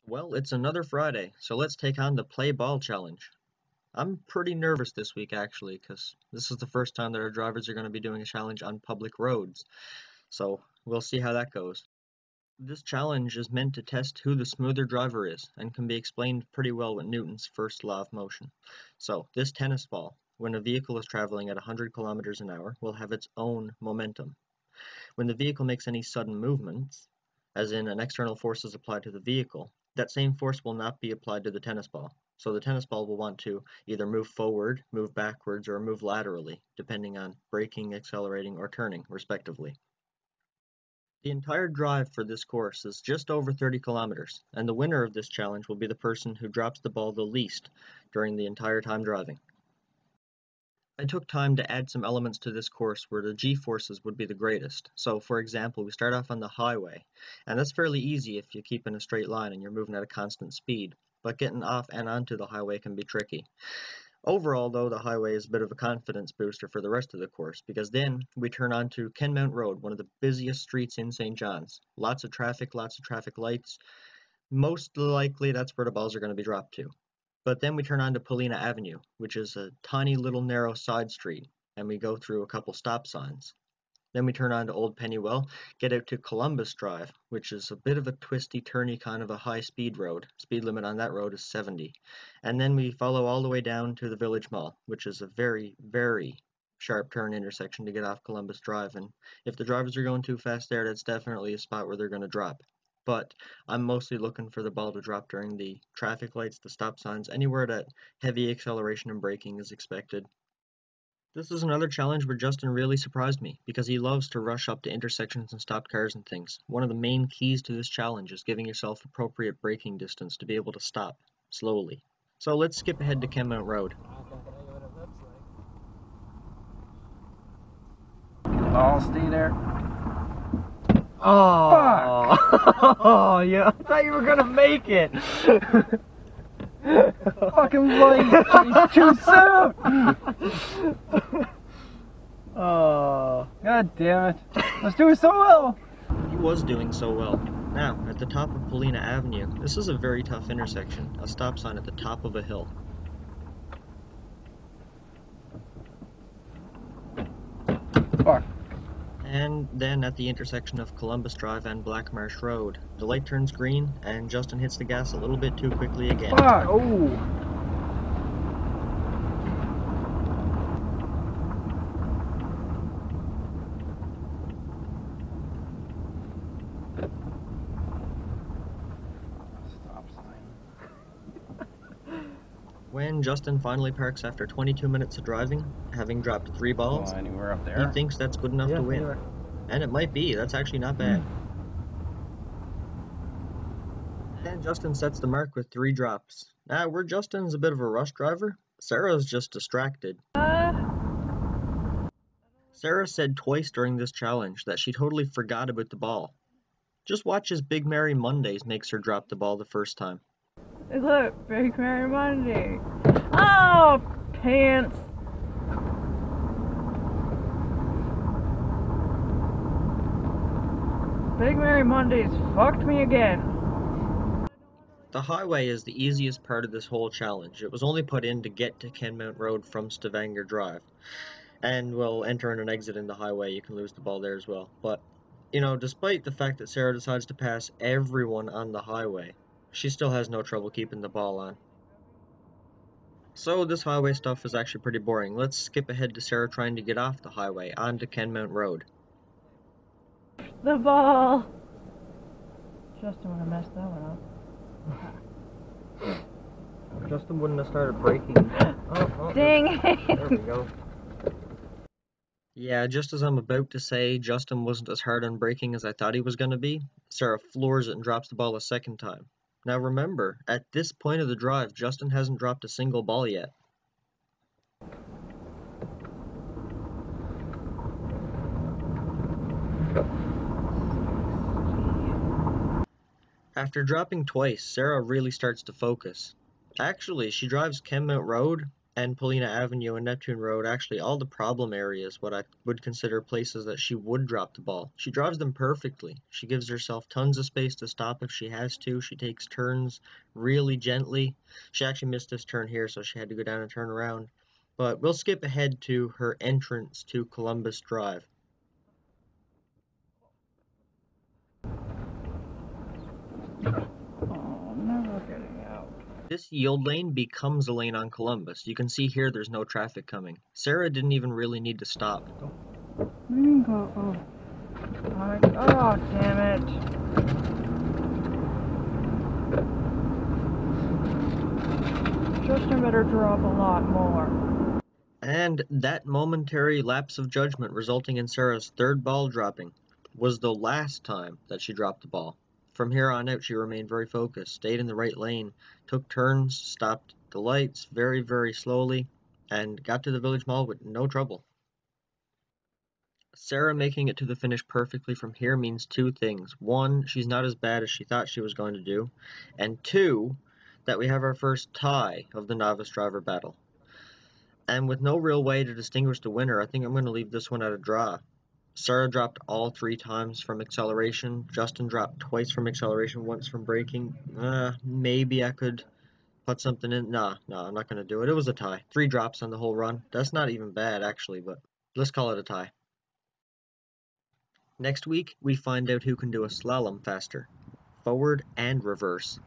Well, it's another Friday, so let's take on the Play Ball Challenge. I'm pretty nervous this week actually, because this is the first time that our drivers are going to be doing a challenge on public roads, so we'll see how that goes. This challenge is meant to test who the smoother driver is, and can be explained pretty well with Newton's first law of motion. So, this tennis ball, when a vehicle is traveling at 100 kilometers an hour, will have its own momentum. When the vehicle makes any sudden movements, as in an external force is applied to the vehicle, that same force will not be applied to the tennis ball. So the tennis ball will want to either move forward, move backwards, or move laterally, depending on braking, accelerating, or turning, respectively. The entire drive for this course is just over 30 kilometers, and the winner of this challenge will be the person who drops the ball the least during the entire time driving. I took time to add some elements to this course where the g-forces would be the greatest. So for example, we start off on the highway, and that's fairly easy if you keep in a straight line and you're moving at a constant speed, but getting off and onto the highway can be tricky. Overall though, the highway is a bit of a confidence booster for the rest of the course, because then we turn onto Kenmount Road, one of the busiest streets in St. John's. Lots of traffic lights. Most likely that's where the balls are going to be dropped to. But then we turn on to Paulina Avenue, which is a tiny little narrow side street, and we go through a couple stop signs. Then we turn on to Old Pennywell, get out to Columbus Drive, which is a bit of a twisty, turny kind of a high-speed road. Speed limit on that road is 70. And then we follow all the way down to the Village Mall, which is a very, very sharp turn intersection to get off Columbus Drive. And if the drivers are going too fast there, that's definitely a spot where they're going to drop. But I'm mostly looking for the ball to drop during the traffic lights, the stop signs, anywhere that heavy acceleration and braking is expected. This is another challenge where Justin really surprised me, because he loves to rush up to intersections and stop cars and things. One of the main keys to this challenge is giving yourself appropriate braking distance to be able to stop slowly. So let's skip ahead to Kenmount Road. I'll stay there. Oh, oh yeah, I thought you were gonna make it. Fucking light. He's too soon. Oh, God damn it. I was doing so well. he was doing so well. Now, at the top of Paulina Avenue, this is a very tough intersection, a stop sign at the top of a hill. Fuck. And then at the intersection of Columbus Drive and Black Marsh Road, the light turns green and Justin hits the gas a little bit too quickly again. Fuck. Oh. Stop sign. When Justin finally parks after 22 minutes of driving, having dropped 3 balls, Oh, anywhere up he there? thinks that's good enough to win. Anywhere. And it might be, that's actually not bad. And Justin sets the mark with 3 drops. Now, where Justin's a bit of a rush driver, Sarah's just distracted. Sarah said twice during this challenge that she totally forgot about the ball. Just watch as Big Mary Mondays makes her drop the ball the first time. Look, Big Mary Monday. Oh, pants. Big Mary Mondays fucked me again. The highway is the easiest part of this whole challenge. It was only put in to get to Kenmount Road from Stavanger Drive. And we'll enter in and exit in the highway, you can lose the ball there as well. But, you know, despite the fact that Sarah decides to pass everyone on the highway, she still has no trouble keeping the ball on. So this highway stuff is actually pretty boring. Let's skip ahead to Sarah trying to get off the highway onto Kenmount Road. The ball. Justin would have messed that one up. Justin wouldn't have started braking. Dang it. There we go. Yeah, just as I'm about to say Justin wasn't as hard on braking as I thought he was going to be, Sarah floors it and drops the ball a second time. Now remember, at this point of the drive, Justin hasn't dropped a single ball yet. After dropping twice, Sarah really starts to focus. Actually, she drives Kenmount Road and Polina Avenue and Neptune Road, actually all the problem areas, what I would consider places that she would drop the ball. She drives them perfectly. She gives herself tons of space to stop if she has to. She takes turns really gently. She actually missed this turn here, so she had to go down and turn around. But we'll skip ahead to her entrance to Columbus Drive. Oh, never getting out. This yield lane becomes a lane on Columbus. You can see here there's no traffic coming. Sarah didn't even really need to stop. We can go. Oh, oh, damn it. Justin better drop a lot more. And that momentary lapse of judgment resulting in Sarah's third ball dropping was the last time that she dropped the ball. From here on out, she remained very focused, stayed in the right lane, took turns, stopped the lights very, very slowly, and got to the Village Mall with no trouble. Sarah making it to the finish perfectly from here means two things. One, she's not as bad as she thought she was going to do, and two, that we have our first tie of the novice driver battle. And with no real way to distinguish the winner, I think I'm going to leave this one at a draw. Sarah dropped all 3 times from acceleration. Justin dropped twice from acceleration, once from braking. Maybe I could put something in. Nah, I'm not going to do it. It was a tie. 3 drops on the whole run. That's not even bad, actually, but let's call it a tie. Next week, we find out who can do a slalom faster, forward and reverse.